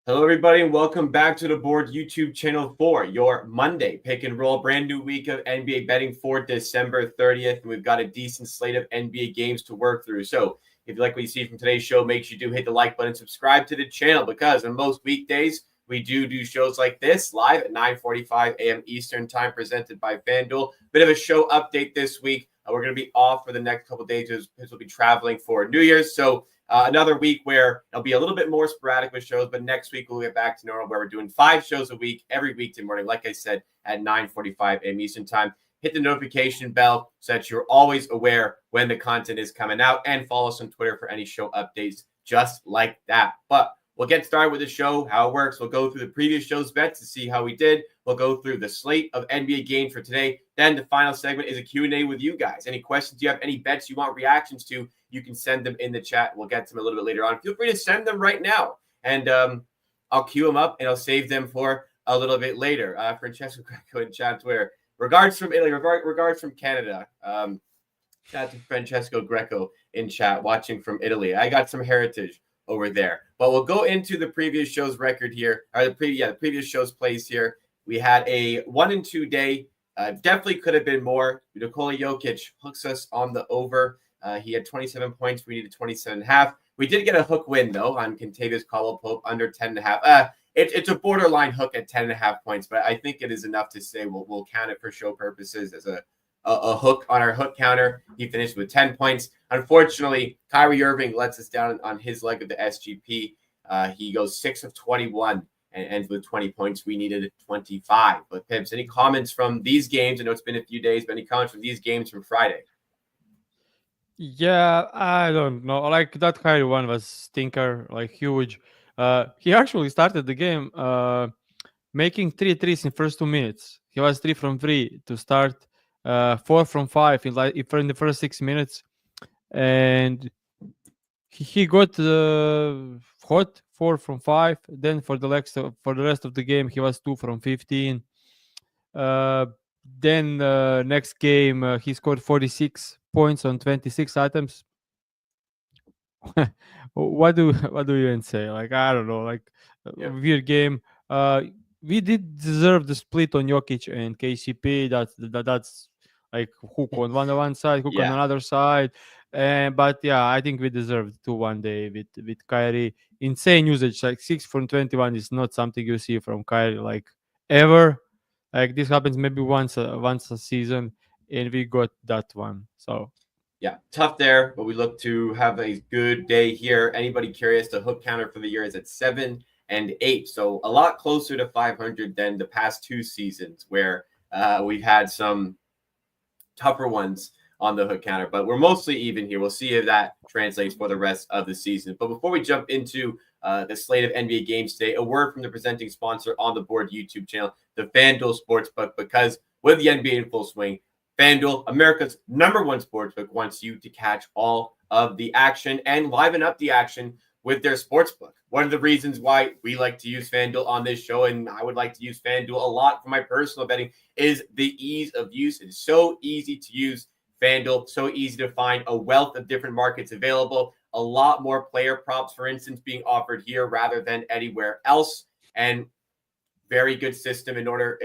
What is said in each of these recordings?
Hello, everybody, and welcome back to the Board YouTube channel for your Monday pick and roll. Brand new week of NBA betting for December 30th. And we've got a decent slate of NBA games to work through. So if you like what you see from today's show, make sure you do hit the like button, subscribe to the channel, because on most weekdays, we do shows like this live at 9:45 a.m. Eastern time, presented by FanDuel. Bit of a show update this week. We're going to be off for the next couple of days because we'll be traveling for New Year's. So another week where it'll be a little bit more sporadic with shows, but next week we'll get back to normal, where we're doing 5 shows a week every weekday morning, like I said, at 9:45 a.m. Eastern time. Hit the notification bell so that you're always aware when the content is coming out, and follow us on Twitter for any show updates just like that. But we'll get started with the show, how it works. We'll go through the previous show's bets to see how we did. We'll go through the slate of NBA games for today. Then the final segment is a Q&A with you guys. Any questions you have, any bets you want reactions to, you can send them in the chat. We'll get to them a little bit later on. Feel free to send them right now, and I'll queue them up, and I'll save them for a little bit later. Francesco Greco in chat Twitter. Regards from Italy, regards from Canada. Shout out to Francesco Greco in chat, watching from Italy. I got some heritage over there. But we'll go into the previous show's record here, or the previous show's plays here. We had a 1-2 day. Definitely could have been more. Nikola Jokic hooks us on the over. He had 27 points. We needed 27.5. We did get a hook win, though, on Kentavious Caldwell-Pope under 10.5. It's a borderline hook at 10.5 points, but I think it is enough to say we'll count it for show purposes as a hook on our hook counter. He finished with 10 points. Unfortunately, Kyrie Irving lets us down on his leg of the SGP. He goes 6 of 21 and ends with 20 points. We needed 25. But Pips, any comments from these games? I know it's been a few days, but any comments from these games from Friday? Yeah, I don't know. Like that Kyrie one was stinker, like huge. He actually started the game making 3 threes in first 2 minutes. He was 3 from 3 to start, 4 from 5 in the first 6 minutes, and he got hot 4 from 5. Then for the rest of the game, he was 2 from 15. Then next game, he scored 46 points on 26 items. what do you even say? Like, I don't know, like weird game. We did deserve the split on Jokic and KCP. That's like hook on one side, hook on another side. But yeah, I think we deserved 2-1 day with Kyrie. Insane usage, like 6 from 21 is not something you see from Kyrie like ever. Like this happens maybe once a season, and we got that one. So yeah, tough there, but we look to have a good day here. Anybody curious, the hook counter for the year is at 7 and 8. So a lot closer to 500 than the past 2 seasons, where we've had some tougher ones on the hook counter, but we're mostly even here. We'll see if that translates for the rest of the season. But before we jump into the slate of NBA games today, a word from the presenting sponsor on the Board YouTube channel, the FanDuel Sportsbook, because with the NBA in full swing, FanDuel, America's #1 sportsbook, wants you to catch all of the action and liven up the action with their sportsbook. One of the reasons why we like to use FanDuel on this show, and I would like to use FanDuel a lot for my personal betting, is the ease of use. It's so easy to use FanDuel, so easy to find, a wealth of different markets available, a lot more player props, for instance, being offered here rather than anywhere else, and very good system in order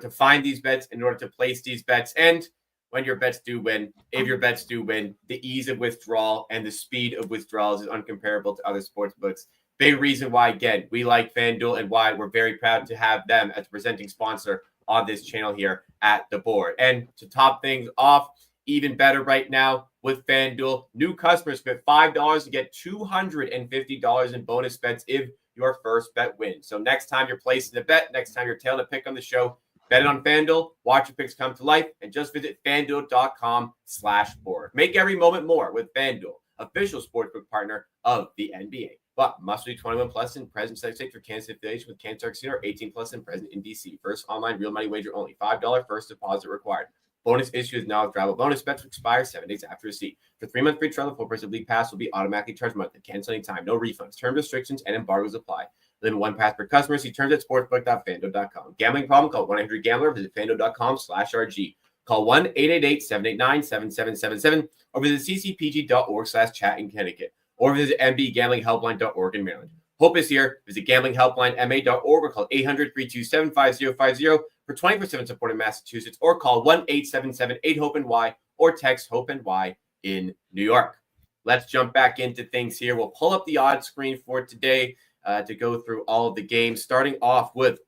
to find these bets, in order to place these bets, and when your bets do win, if your bets do win, the ease of withdrawal and the speed of withdrawals is uncomparable to other sports books. Big reason why, again, we like FanDuel and why we're very proud to have them as a presenting sponsor on this channel here at the board. And to top things off, even better right now with FanDuel, new customers get $5 to get $250 in bonus bets if your first bet wins. So next time you're placing a bet, next time you're tailing a pick on the show, bet it on FanDuel, watch your picks come to life, and just visit FanDuel.com/board. Make every moment more with FanDuel, official sportsbook partner of the NBA. But must be 21 plus and present sex state for Kansas affiliation with Kansas Casino, or 18 plus and present in DC. First online real money wager only. $5 first deposit required. Bonus issue is now withdrawable. Bonus bets expire 7 days after receipt. For 3-month free trial, the full price of League Pass will be automatically charged monthly. Cancel anytime. No refunds. Terms, restrictions, and embargoes apply. Limit 1 pass per customer. See terms at sportsbook.fanduel.com. Gambling problem? Call 1-800-GAMBLER. Visit fanduel.com/RG. Call 1-888-789-7777 or visit ccpg.org/chat in Connecticut, or visit mbgamblinghelpline.org in Maryland. Hope is here. Visit gamblinghelplinema.org or call 800-327-5050 for 24/7 support in Massachusetts, or call 1-877-8-HOPE-NY or text HOPE-NY in New York. Let's jump back into things here. We'll pull up the odds screen for today to go through all of the games. Starting off with,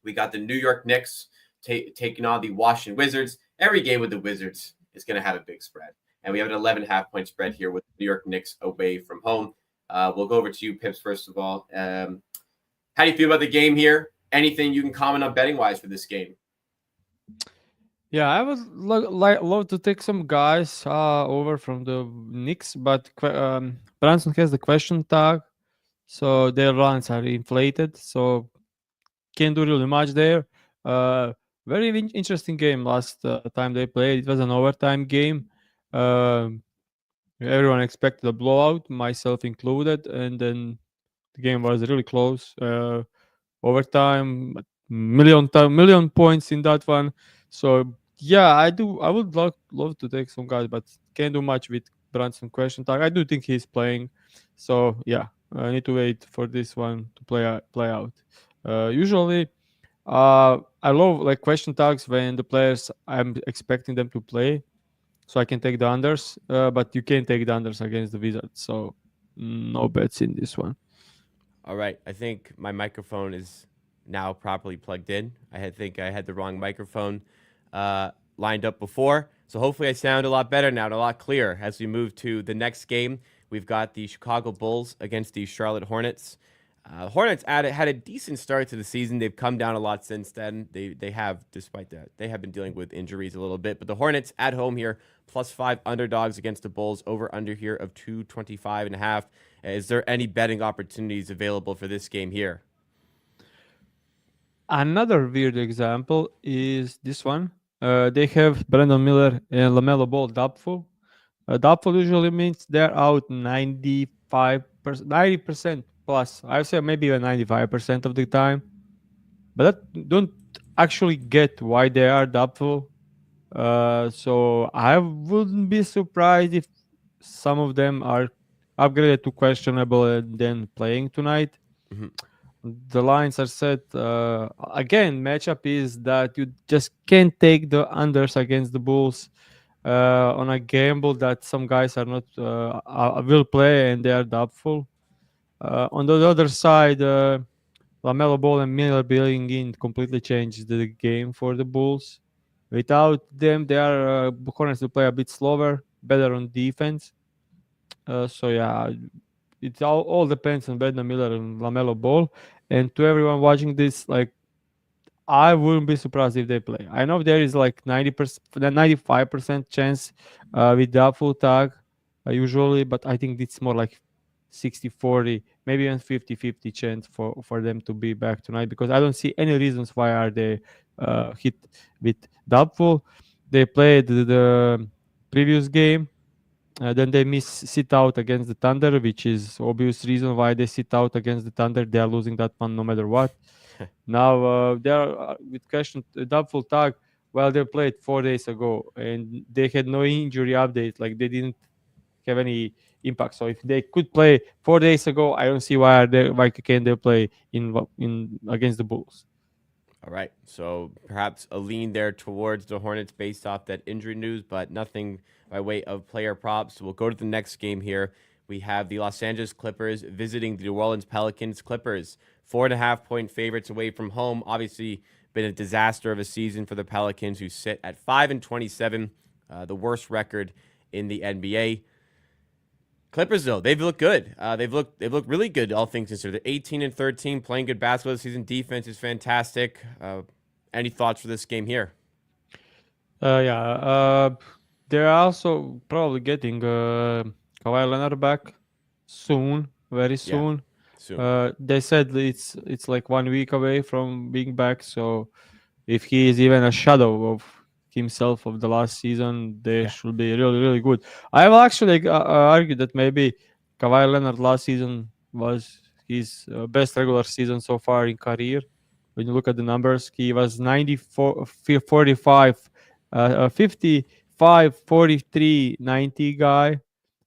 we got the New York Knicks taking on the Washington Wizards. Every game with the Wizards is going to have a big spread. And we have an 11.5-point spread here with the New York Knicks away from home. We'll go over to you, Pips, first of all. How do you feel about the game here? Anything you can comment on betting-wise for this game? Yeah, I would love to take some guys over from the Knicks, but Branson has the question tag, so their runs are inflated, so can't do really much there. Very interesting game last time they played. It was an overtime game. Everyone expected a blowout, myself included, and then the game was really close. Overtime, million points in that one. So yeah, I would love to take some guys, but can't do much with Brunson question tag. I do think he's playing, so yeah, I need to wait for this one to play out. Usually, I love like question tags when the players I'm expecting them to play, so I can take the unders. But you can't take the unders against the Wizards, so no bets in this one. All right. I think my microphone is now properly plugged in. think I had the wrong microphone lined up before. So hopefully I sound a lot better now and a lot clearer as we move to the next game. We've got the Chicago Bulls against the Charlotte Hornets. Hornets had a decent start to the season. They've come down a lot since then. They have, despite that, they have been dealing with injuries a little bit. But the Hornets at home here, +5 underdogs against the Bulls, over under here of 225.5. Is there any betting opportunities available for this game here? Another weird example is this one. They have Brandon Miller and LaMelo Ball doubtful. Doubtful usually means they're out 95%, 90% plus. I would say maybe even 95% of the time. But that don't actually get why they are doubtful. So I wouldn't be surprised if some of them are upgraded to questionable and then playing tonight. Mhm. The lines are set. Again, matchup is that you just can't take the unders against the Bulls on a gamble that some guys are not will play and they are doubtful. On the other side, LaMelo Ball and Miller being in completely changed the game for the Bulls. Without them, they are Hornets will play a bit slower, better on defense. So yeah, it all depends on Brandon Miller and LaMelo Ball. And to everyone watching this, like I wouldn't be surprised if they play. I know there is like 90%, 95% chance with doubtful tag usually, but I think it's more like 60-40, maybe even 50-50 chance for them to be back tonight because I don't see any reasons why are they hit with doubtful. They played the previous game. Then they sit out against the Thunder, which is obvious reason why they sit out against the Thunder. They are losing that one no matter what. Now they are with question doubtful tag. Well, they played 4 days ago and they had no injury update. Like they didn't have any impact. So if they could play 4 days ago, I don't see why can't they play in against the Bulls. All right. So perhaps a lean there towards the Hornets based off that injury news, but nothing by way of player props. So we'll go to the next game here. We have the Los Angeles Clippers visiting the New Orleans Pelicans. Clippers, 4.5-point favorites away from home. Obviously, been a disaster of a season for the Pelicans, who sit at 5-27, the worst record in the NBA. Clippers, though, they've looked good. They've looked really good, all things considered. They're 18-13, playing good basketball this season. Defense is fantastic. Any thoughts for this game here? Yeah. They're also probably getting Kawhi Leonard back soon, very soon. Soon. They said it's like 1 week away from being back. So if he is even a shadow of himself of the last season, they should be really, really good. I will actually argue that maybe Kawhi Leonard last season was his best regular season so far in career. When you look at the numbers, he was 94, 45, 55, 43, 90 guy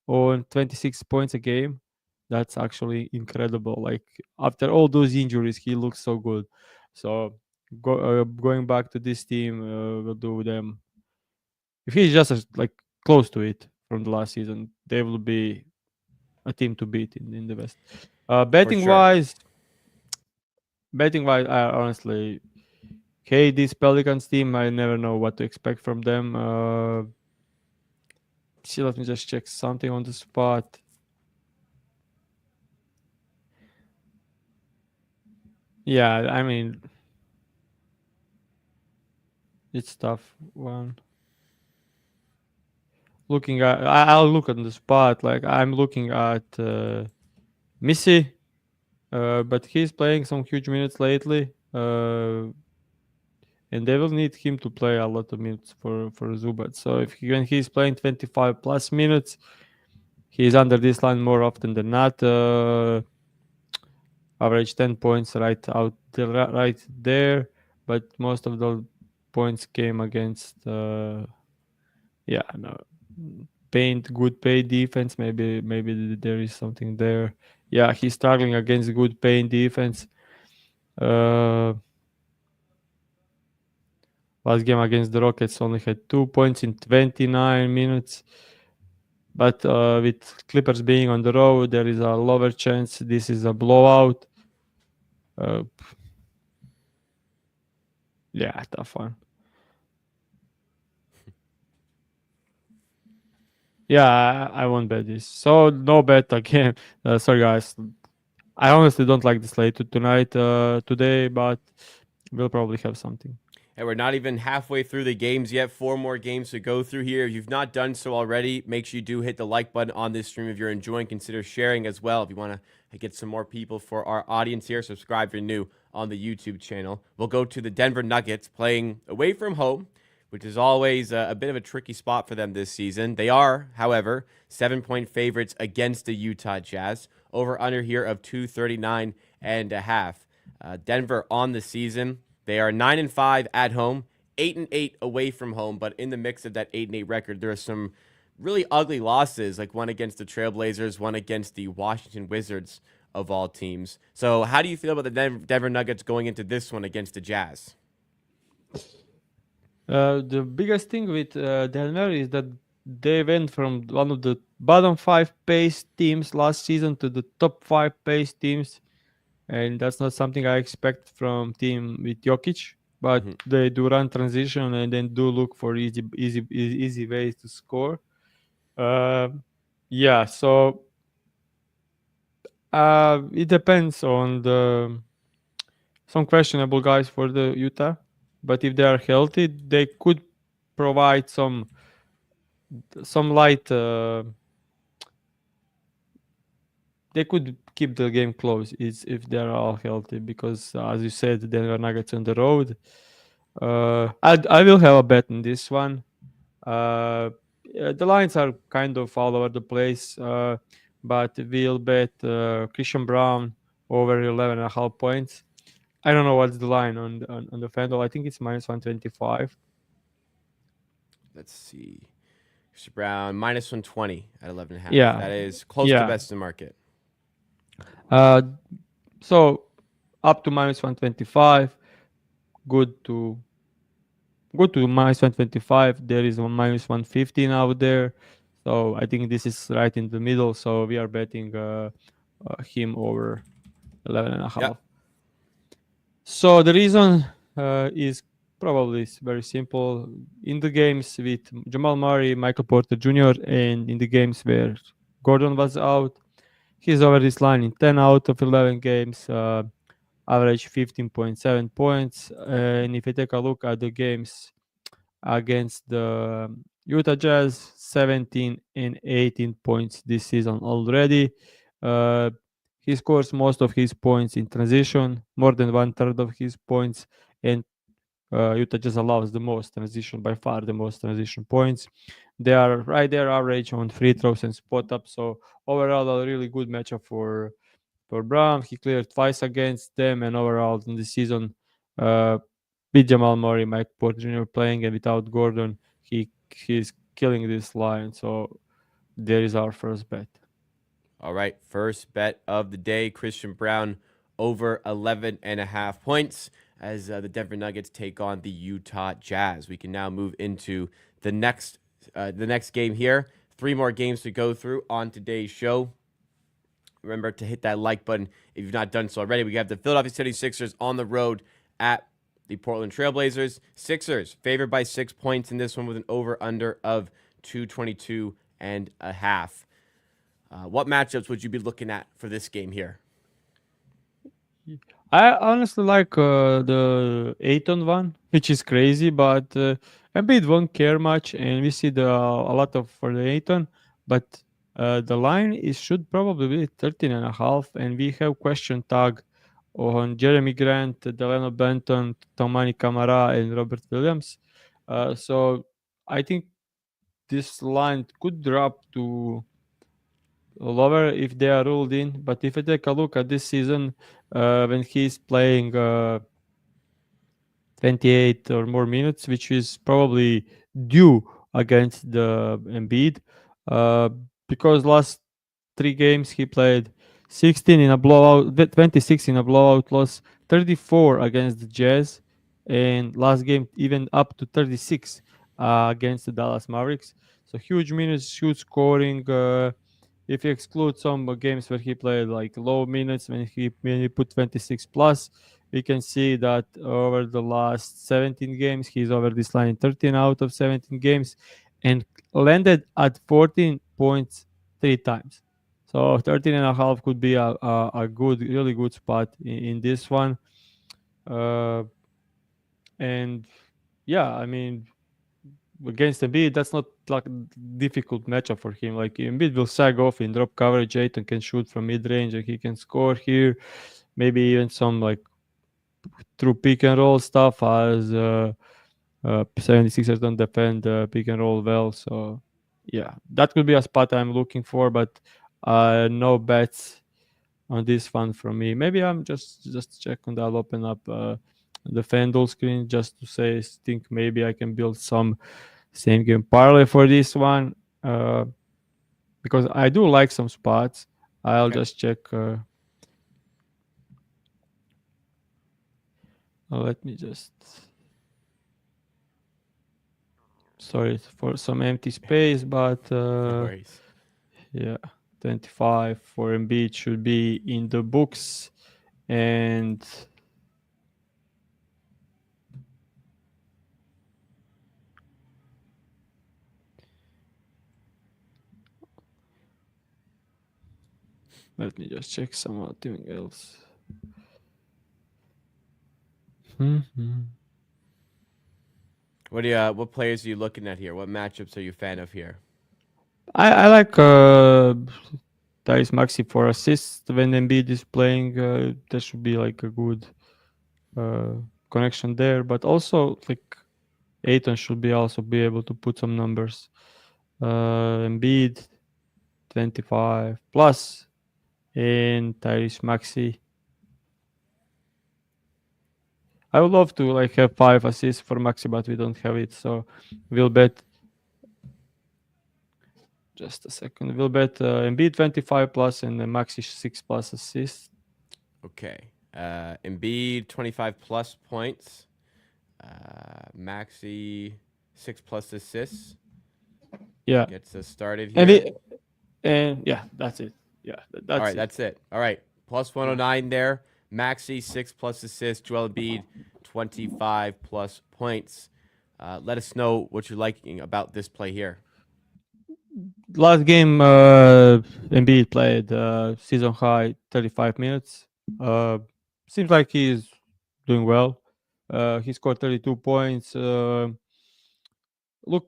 on 26 points a game. That's actually incredible. Like after all those injuries, he looks so good. So going back to this team will do them. If he's just like close to it from the last season, they will be a team to beat in the West. For sure. Betting wise, I honestly, hey, this Pelicans team, I never know what to expect from them. See, let me just check something on the spot. Yeah, I mean, it's tough one. Looking at, I'll look at the spot. Like I'm looking at Missy, but he's playing some huge minutes lately. And they will need him to play a lot of minutes for Zubat. So when he's playing 25 plus minutes, he's under this line more often than not. Average 10 points right there, but most of the points came against yeah, no, good paid defense. Maybe there is something there. Yeah, he's struggling against good paid defense. Uh, Last game against the Rockets only had 2 points in 29 minutes. But with Clippers being on the road, there is a lower chance this is a blowout. Uh, yeah, tough one. Yeah, I won't bet this. So no bet again. Sorry guys. I honestly don't like the slate today, but we'll probably have something. And we're not even halfway through the games yet. 4 more games to go through here. If you've not done so already, make sure you do hit the like button on this stream. If you're enjoying, consider sharing as well. If you want to get some more people for our audience here, subscribe if you're new on the YouTube channel. We'll go to the Denver Nuggets playing away from home, which is always a bit of a tricky spot for them this season. They are, however, 7-point favorites against the Utah Jazz. Over under here of 239 and a half. Denver on the season, they are 9-5 at home, 8-8 away from home. But in the mix of that 8-8 record, there are some really ugly losses, like one against the Trailblazers, one against the Washington Wizards of all teams. So, how do you feel about the Denver Nuggets going into this one against the Jazz? The biggest thing with Denver is that they went from one of the bottom 5 pace teams last season to the top 5 pace teams, and that's not something I expect from team with Jokic. But they do run transition and then do look for easy ways to score. Yeah, so it depends on the some questionable guys for the Utah, but if they are healthy, they could provide some light. They could keep the game close if they are all healthy, because as you said, Denver Nuggets on the road. I will have a bet in this one. Yeah, the lines are kind of all over the place, but we'll bet Christian Brown over 11.5 points. I don't know what's the line on the FanDuel. I think it's minus 125. Let's see. Chris Brown, minus 120 at 11.5. Yeah, That is close to yeah. best in the market. Uh, so up to minus 125. Good to minus 125. There is one minus 115 out there. So I think this is right in the middle. So we are betting him over 11.5. Yep. So the reason is probably very simple. In the games with Jamal Murray, Michael Porter Jr., and in the games where Gordon was out, he's over this line in 10 out of 11 games, average 15.7 points. And if you take a look at the games against the Utah Jazz, 17 and 18 points this season already. Uh, he scores most of his points in transition, more than 1/3 of his points, and Utah Jazz allows the most transition, by far the most transition points. They are right there, average on free throws and spot up. So overall, a really good matchup for Brown. He cleared twice against them, and overall in the season, uh, with Jamal Murray, Mike Porter Jr. playing, and without Gordon, he's killing this line. So there is our first bet. All right, first bet of the day, Christian Brown over 11.5 points as the Denver Nuggets take on the Utah Jazz. We can now move into the next game here. 3 more games to go through on today's show. Remember to hit that like button if you've not done so already. We have the Philadelphia 76ers on the road at the Portland Trailblazers. Sixers favored by 6 points in this one with an over-under of 222 and a half. What matchups would you be looking at for this game here? I honestly like the Aiton one, which is crazy, but Embiid won't care much, and we see a lot of for the Aiton, but the line is should probably be 13 and a half, and we have question tag on Jeremy Grant, Delano Benton, Tomani Kamara, and Robert Williams. So I think this line could drop to lower if they are ruled in. But if I take a look at this season, when he's playing 28 or more minutes, which is probably due against the Embiid, uh, because last 3 games he played 16 in a blowout, 26 in a blowout loss, 34 against the Jazz, and last game even up to 36 against the Dallas Mavericks. So huge minutes, huge scoring. If you exclude some games where he played like low minutes, when he put 26 plus, we can see that over the last 17 games, he's over this line in 13 out of 17 games and landed at 14 points 3 times. So 13 and a half could be a good, really good spot in this one. And yeah, I mean, against Embiid, that's not like difficult matchup for him. Like Embiid will sag off in drop coverage, Ayton can shoot from mid range, and he can score here. Maybe even some like through pick and roll stuff, as 76ers don't defend pick and roll well. So yeah, that could be a spot I'm looking for, but no bets on this one from me. Maybe I'm just checking. I'll open up the FanDuel screen just to say, think maybe I can build some same game parlay for this one, because I do like some spots. I'll Okay. just check. Let me just. Sorry for some empty space, but No worries. yeah, 25 for Embiid should be in the books, and let me just check something else. What players are you looking at here? What matchups are you a fan of here? I like Tyrese Maxey for assists when Embiid is playing. There should be like a good connection there, but also like Aiton should be also be able to put some numbers. Embiid 25 plus, and Tyrese Maxey. I would love to like have 5 assists for Maxey, but we don't have it, so we'll bet. Just a second. We'll bet Embiid 25 plus and Maxey 6 plus assists. Okay. Embiid 25 plus points. Maxey 6 plus assists. Yeah. Gets us started here. And yeah, that's it. Yeah, that's All right, it. that's it. All right. Plus 109 there. Maxey 6 plus assists. Joel Embiid 25 plus points. Let us know what you're liking about this play here. Last game, Embiid played season high 35 minutes. Seems like he's doing well. He scored 32 points. Looked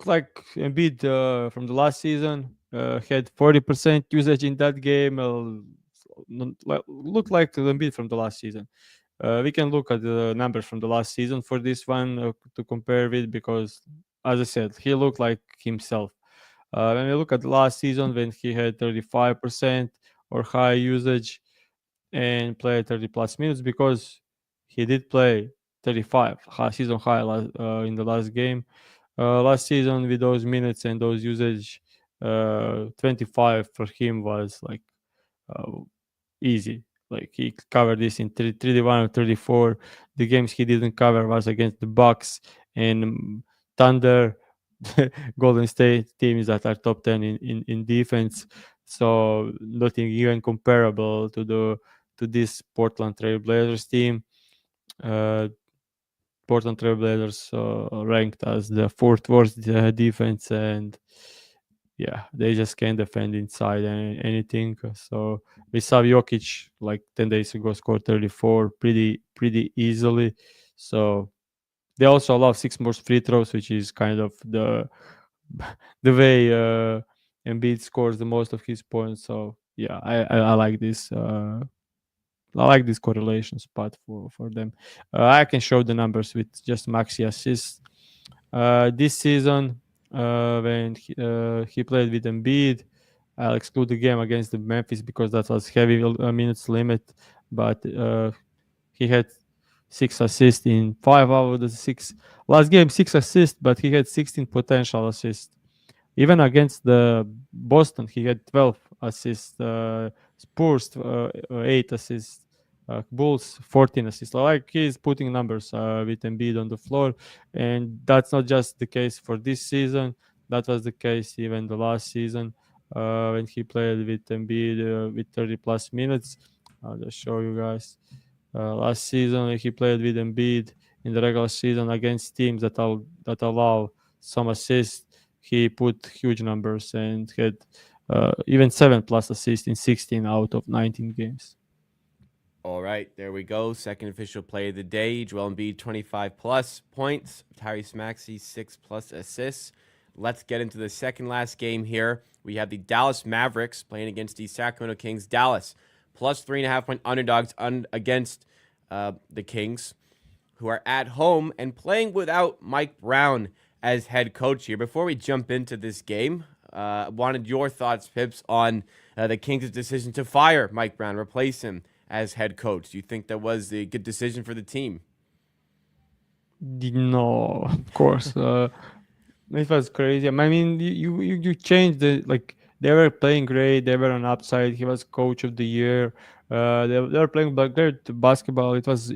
like Embiid from the last season had 40% usage in that game. Looked like Embiid from the last season. We can look at the numbers from the last season for this one to compare with, because, as I said, he looked like himself. When we look at last season, when he had 35% or high usage and played 30 plus minutes, because he did play 35 season high in the last game. Last season, with those minutes and those usage, 25 for him was like easy. Like he covered this in 31 or 34. The games he didn't cover was against the Bucks and Thunder, Golden State teams that are top 10 in defense. So nothing even comparable to this Portland Trail Blazers team. Uh, Portland Trail Blazers ranked as the fourth worst defense, and yeah, they just can't defend inside anything. So we saw Jokic like 10 days ago score 34 pretty easily. So they also allow 6 more free throws, which is kind of the way Embiid scores the most of his points. So yeah, I like this. I like this correlation spot for them. I can show the numbers with just maxi assists. This season, when he played with Embiid, I'll exclude the game against the Memphis because that was heavy minutes limit. But he had 6 assists in 5 out of the 6 last game. 6 assists, but he had 16 potential assists. Even against the Boston, he had 12 assists. Spurs, 8 assists. Bulls, 14 assists. Like he's putting numbers with Embiid on the floor, and that's not just the case for this season. That was the case even the last season when he played with Embiid with 30 plus minutes. I'll just show you guys. Last season, he played with Embiid in the regular season against teams that allow some assists. He put huge numbers and had even 7 plus assists in 16 out of 19 games. All right, there we go. Second official play of the day. Joel Embiid, 25 plus points. Tyrese Maxey, 6 plus assists. Let's get into the second last game here. We have the Dallas Mavericks playing against the Sacramento Kings. Dallas, plus 3.5-point underdogs against the Kings, who are at home and playing without Mike Brown as head coach here. Before we jump into this game, I wanted your thoughts, Pips, on the Kings' decision to fire Mike Brown, replace him as head coach. Do you think that was a good decision for the team? No, of course. It was crazy. I mean, you changed the like they were playing great. They were on upside. He was coach of the year. They were playing great basketball. It was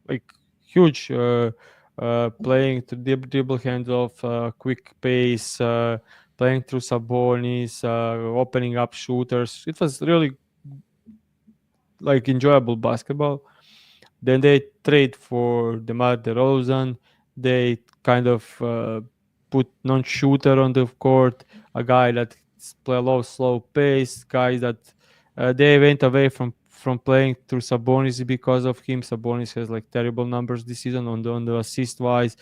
like huge. Playing to dribble handoff, quick pace, playing through Sabonis, opening up shooters. It was really like enjoyable basketball. Then they trade for DeMar DeRozan. They kind of put non-shooter on the court, a guy that play low, slow pace, guys that they went away from playing through Sabonis because of him. Sabonis has like terrible numbers this season on the assist wise,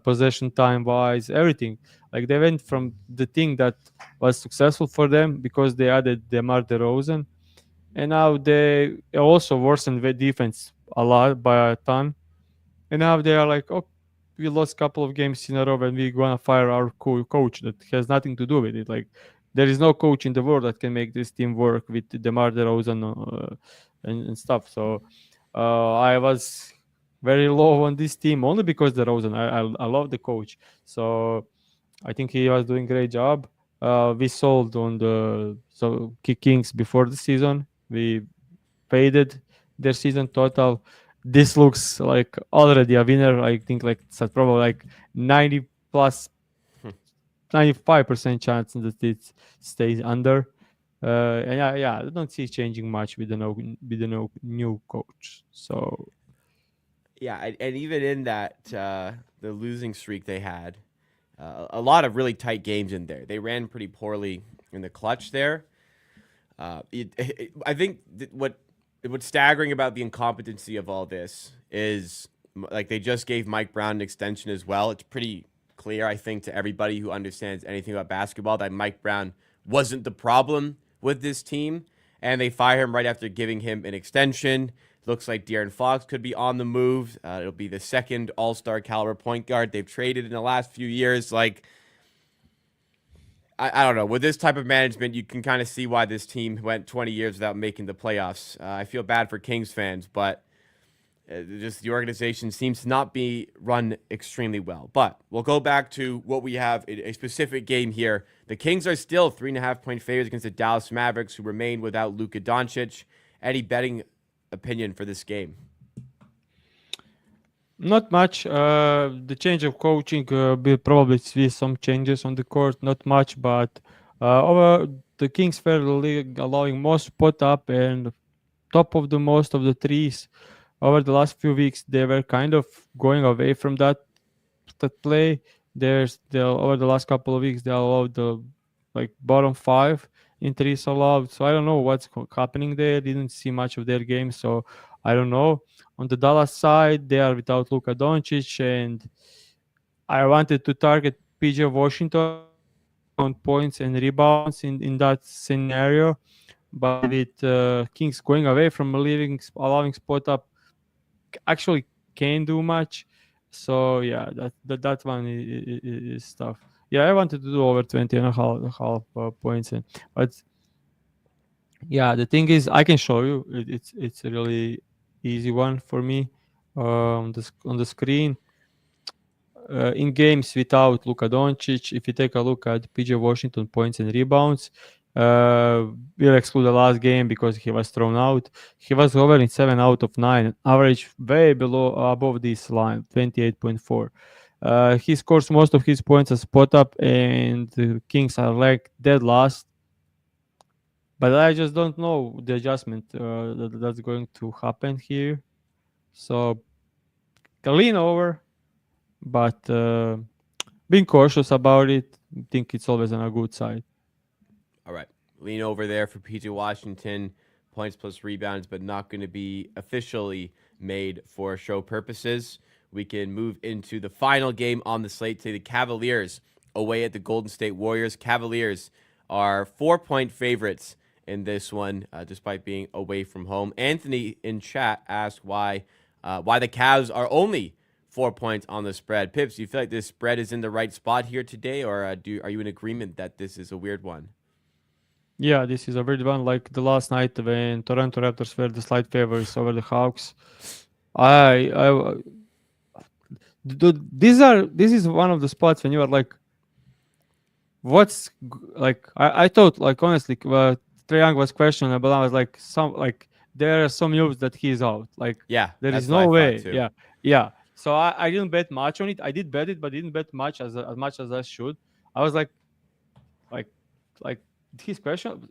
possession time wise, everything. Like they went from the thing that was successful for them because they added DeMar DeRozan, and now they also worsened their defense a lot by a ton. And now they are like, oh, we lost a couple of games in a row and we're gonna fire our coach. That has nothing to do with it. Like there is no coach in the world that can make this team work with DeMar DeRozan and stuff. So I was very low on this team only because DeRozan. I love the coach. So I think he was doing a great job. We sold on the Kings before the season. We faded their season total. This looks like already a winner. I think like it's probably like 90 plus 95% chance that it stays under. And yeah, I don't see it changing much with the new coach. So Yeah, and even in that the losing streak they had, a lot of really tight games in there. They ran pretty poorly in the clutch there. I think what's staggering about the incompetency of all this is like they just gave Mike Brown an extension as well. It's pretty clear, I think, to everybody who understands anything about basketball that Mike Brown wasn't the problem with this team, and they fire him right after giving him an extension. Looks like De'Aaron Fox could be on the move. It'll be the second all-star caliber point guard they've traded in the last few years. Like, I don't know. With this type of management, you can kind of see why this team went 20 years without making the playoffs. I feel bad for Kings fans, but Just the organization seems to not be run extremely well. But we'll go back to what we have in a specific game here. The Kings are still 3.5-point favorites against the Dallas Mavericks, who remain without Luka Doncic. Any betting opinion for this game? Not much. The change of coaching will probably see some changes on the court. Not much, but over the Kings were the league allowing most spot up and top of the most of the threes. Over the last few weeks, they were kind of going away from that play. Over the last couple of weeks they allowed the like bottom five in threes allowed. So I don't know what's happening there. Didn't see much of their game, so I don't know. On the Dallas side, they are without Luka Doncic, and I wanted to target PJ Washington on points and rebounds in that scenario. But with Kings going away from allowing spot up, actually can't do much. So yeah, that one is tough. Yeah, I wanted to do over 20 and a half points, but yeah, the thing is, I can show you. It's a really easy one for me on the screen. In games without Luka Doncic, if you take a look at PJ Washington points and rebounds, we'll exclude the last game because he was thrown out. He was over in 7 out of 9, average way above this line, 28.4. He scores most of his points as spot up, and the Kings are like dead last. But I just don't know the adjustment that's going to happen here. So, lean over, but being cautious about it. I think it's always on a good side. All right. Lean over there for PJ Washington. Points plus rebounds, but not going to be officially made for show purposes. We can move into the final game on the slate today. The Cavaliers away at the Golden State Warriors. Cavaliers are 4-point favorites in this one, despite being away from home. Anthony in chat asked why the Cavs are only 4 points on the spread. Pips, do you feel like this spread is in the right spot here today, or are you in agreement that this is a weird one? Yeah, this is a weird one. Like the last night when Toronto Raptors were the slight favorites over the Hawks. This is one of the spots when you are like, I thought like honestly, Trae Young was questionable. I was like, there are some news that he's out. Like, Yeah, there is no way. Yeah. So I didn't bet much on it. I did bet it, but didn't bet much as much as I should. I was like his question.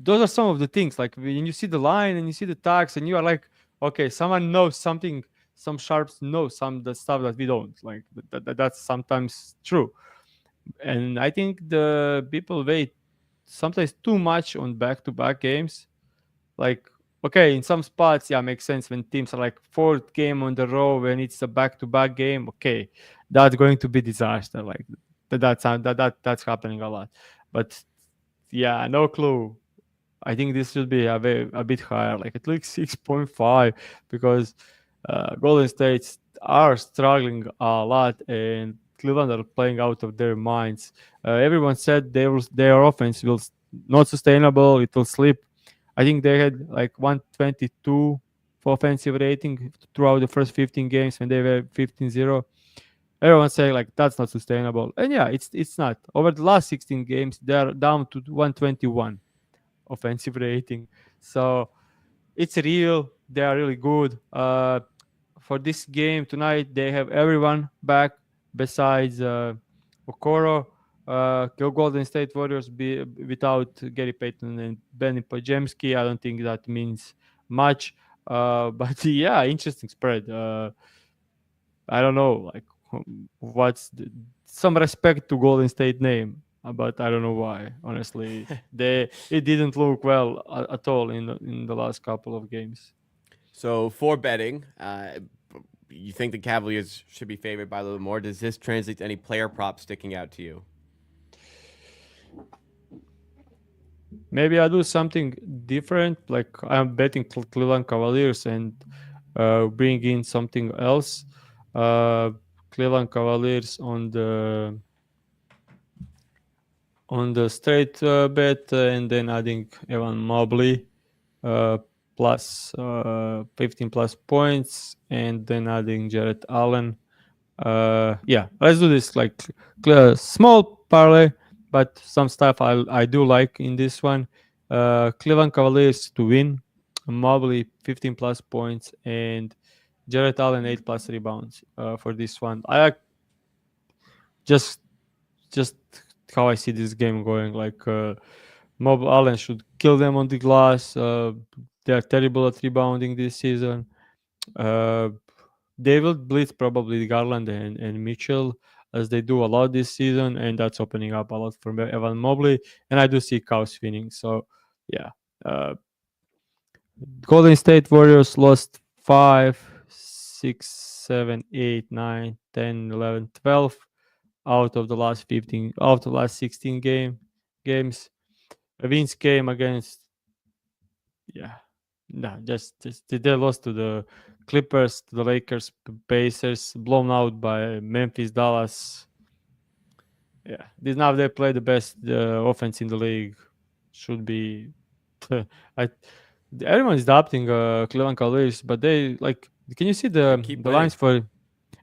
Those are some of the things. Like when you see the line and you see the tags, and you are like, okay, someone knows something. Some sharps know the stuff that we don't. Like that's sometimes true. And I think the people wait sometimes too much on back-to-back games. Like, okay, in some spots, yeah, makes sense when teams are like fourth game on the row when it's a back-to-back game. Okay, that's going to be disaster. Like that's happening a lot. But yeah, no clue. I think this should be a bit higher, like at least 6.5, because Golden State are struggling a lot, and Cleveland are playing out of their minds. Everyone said their offense will not sustainable. It will slip. I think they had like 122 for offensive rating throughout the first 15 games when they were 15-0. Everyone saying like that's not sustainable, and yeah, it's not. Over the last 16 games, they're down to 121 offensive rating. So it's real. They are really good. For this game tonight, they have everyone back besides Okoro. Golden State Warriors without Gary Payton and Benny Pajemski. I don't think that means much. But yeah, interesting spread. I don't know, like some respect to Golden State name, but I don't know why. Honestly, it didn't look well at all in the last couple of games. So for betting, you think the Cavaliers should be favored by a little more? Does this translate to any player props sticking out to you? Maybe I do something different, like I'm betting Cleveland Cavaliers and bring in something else. Cleveland Cavaliers on the straight bet, and then adding Evan Mobley. plus 15 plus points, and then adding Jarrett Allen. Yeah, let's do this like small parlay, but some stuff I do like in this one. Cleveland Cavaliers to win, Mobley 15 plus points, and Jarrett Allen 8 plus rebounds for this one. I like just just how I see this game going. Like Mob Allen should kill them on the glass. They are terrible at rebounding this season. Uh, they will blitz probably Garland and Mitchell as they do a lot this season, and that's opening up a lot for Evan Mobley. And I do see Cavs winning. So yeah, Golden State Warriors lost 5, 6, 7, 8, 9, 10, 11, 12 out of the last 15, out of the last 16 games. Wins came against, yeah, no, just they lost to the Clippers, to the Lakers, Pacers, blown out by Memphis, Dallas. Yeah, this now they play the best offense in the league. Should be, I. Everyone is adopting Cleveland Cavaliers, but they like. Can you see the keep the winning. lines for?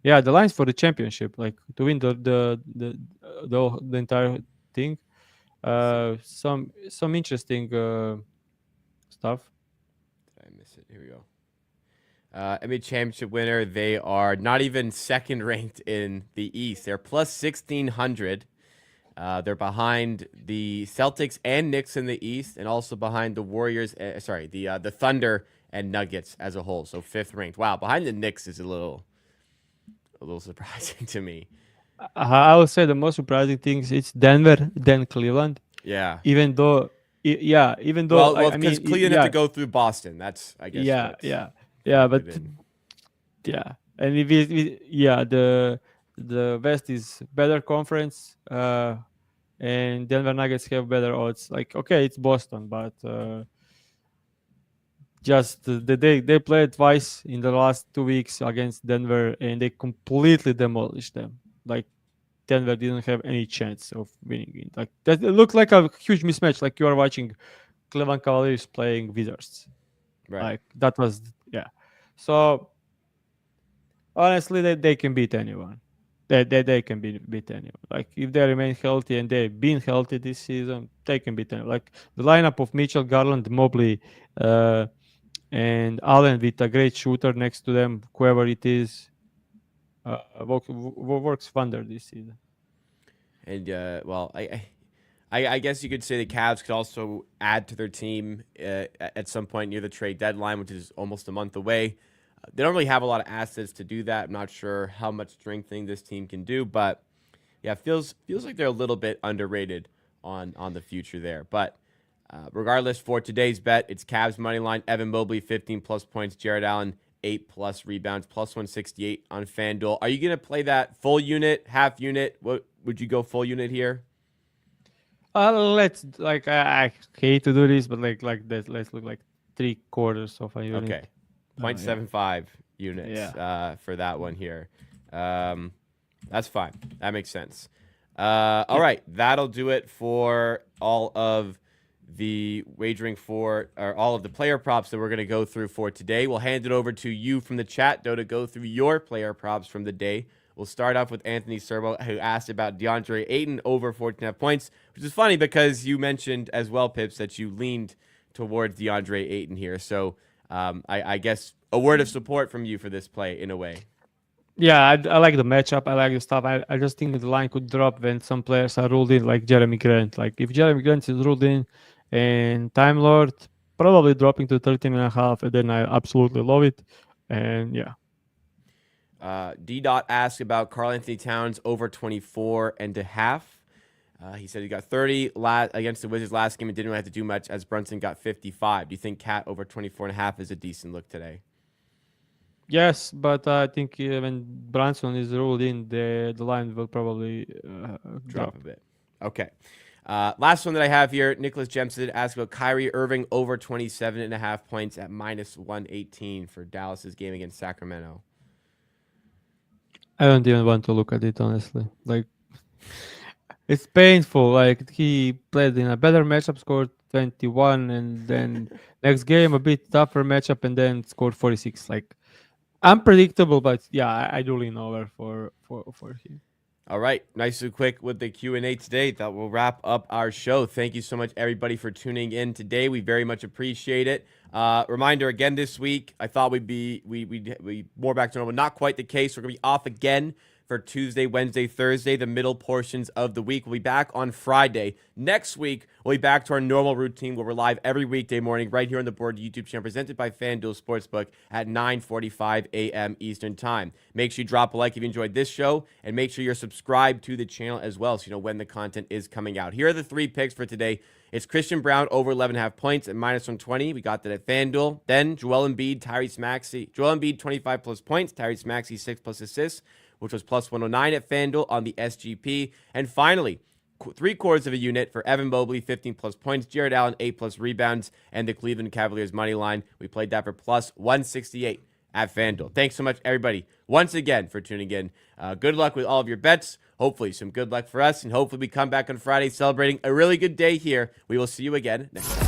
Yeah, the lines for the championship, like to win the entire thing. Some interesting stuff. Did I miss it? Here we go. NBA championship winner. They are not even second ranked in the East. They're plus 1,600. They're behind the Celtics and Knicks in the East, and also behind the Warriors. The Thunder and Nuggets as a whole. So 5th ranked. Wow, behind the Knicks is a little surprising to me. I would say the most surprising thing is it's Denver, then Cleveland. Yeah. Even though, Well, I because mean, Cleveland have to go through Boston. That's, I guess. Yeah, but yeah, and if the West is better conference, and Denver Nuggets have better odds. Like, okay, it's Boston, but just they played twice in the last 2 weeks against Denver, and they completely demolished them. Like, Denver didn't have any chance of winning it. Like, that it looked like a huge mismatch. Like you are watching Cleveland Cavaliers playing Wizards. Right. Like that was, yeah. So honestly, they can beat anyone. They can beat anyone. Like if they remain healthy, and they've been healthy this season, they can beat anyone. Like the lineup of Mitchell, Garland, Mobley, and Allen with a great shooter next to them, whoever it is, works wonder this season. And well, I guess you could say the Cavs could also add to their team at some point near the trade deadline, which is almost a month away. They don't really have a lot of assets to do that. I'm not sure how much strengthening this team can do, but yeah, feels like they're a little bit underrated on the future there. But regardless, for today's bet, it's Cavs money line. Evan Mobley 15 plus points, Jarrett Allen 8 plus rebounds, plus 168 on FanDuel. Are you gonna play that full unit, half unit? What would you go full unit here? Let's like I hate to do this, but like that. Let's look like 3/4 of a unit. Okay, 0.75 units for that one here. That's fine. That makes sense. All right, that'll do it for all of the wagering for, or all of the player props that we're going to go through for today. We'll hand it over to you from the chat, though, to go through your player props from the day. We'll start off with Anthony Serbo, who asked about DeAndre Ayton over 14.5 points, which is funny because you mentioned as well, Pips, that you leaned towards DeAndre Ayton here. So I guess a word of support from you for this play in a way. Yeah, I like the matchup. I like the stuff. I just think the line could drop when some players are ruled in, like Jeremy Grant. Like if Jeremy Grant is ruled in and Time Lord, probably dropping to 13.5, and then I absolutely love it. And yeah. D. asked about Karl Anthony Towns over 24.5. He said he got 30 against the Wizards last game and didn't really have to do much, as Brunson got 55. Do you think Cat over 24.5 is a decent look today? Yes, but I think when Brunson is ruled in, the line will probably drop a bit. Okay. Last one that I have here, Nicholas Jemson asked about Kyrie Irving over 27.5 points at minus 118 for Dallas's game against Sacramento. I don't even want to look at it, honestly. Like, it's painful. Like, he played in a better matchup, scored 21, and then next game a bit tougher matchup, and then scored 46. Like unpredictable, but yeah, I do lean over for him. All right, nice and quick with the Q&A today. That will wrap up our show. Thank you so much, everybody, for tuning in today. We very much appreciate it. Reminder again this week, I thought we'd be more back to normal. Not quite the case. We're gonna be off again for Tuesday, Wednesday, Thursday, the middle portions of the week. We'll be back on Friday. Next week, we'll be back to our normal routine where we're live every weekday morning right here on the Board YouTube channel presented by FanDuel Sportsbook at 9:45 a.m. Eastern Time. Make sure you drop a like if you enjoyed this show, and make sure you're subscribed to the channel as well so you know when the content is coming out. Here are the 3 picks for today. It's Christian Brown over 11.5 points at -120. We got that at FanDuel. Then Joel Embiid, Tyrese Maxey. Joel Embiid, 25 plus points. Tyrese Maxey, 6 plus assists, which was plus 109 at FanDuel on the SGP. And finally, 3/4 of a unit for Evan Mobley, 15 plus points. Jared Allen, 8 plus rebounds. And the Cleveland Cavaliers money line. We played that for plus 168 at FanDuel. Thanks so much, everybody, once again for tuning in. Good luck with all of your bets. Hopefully some good luck for us. And hopefully we come back on Friday celebrating a really good day here. We will see you again next time.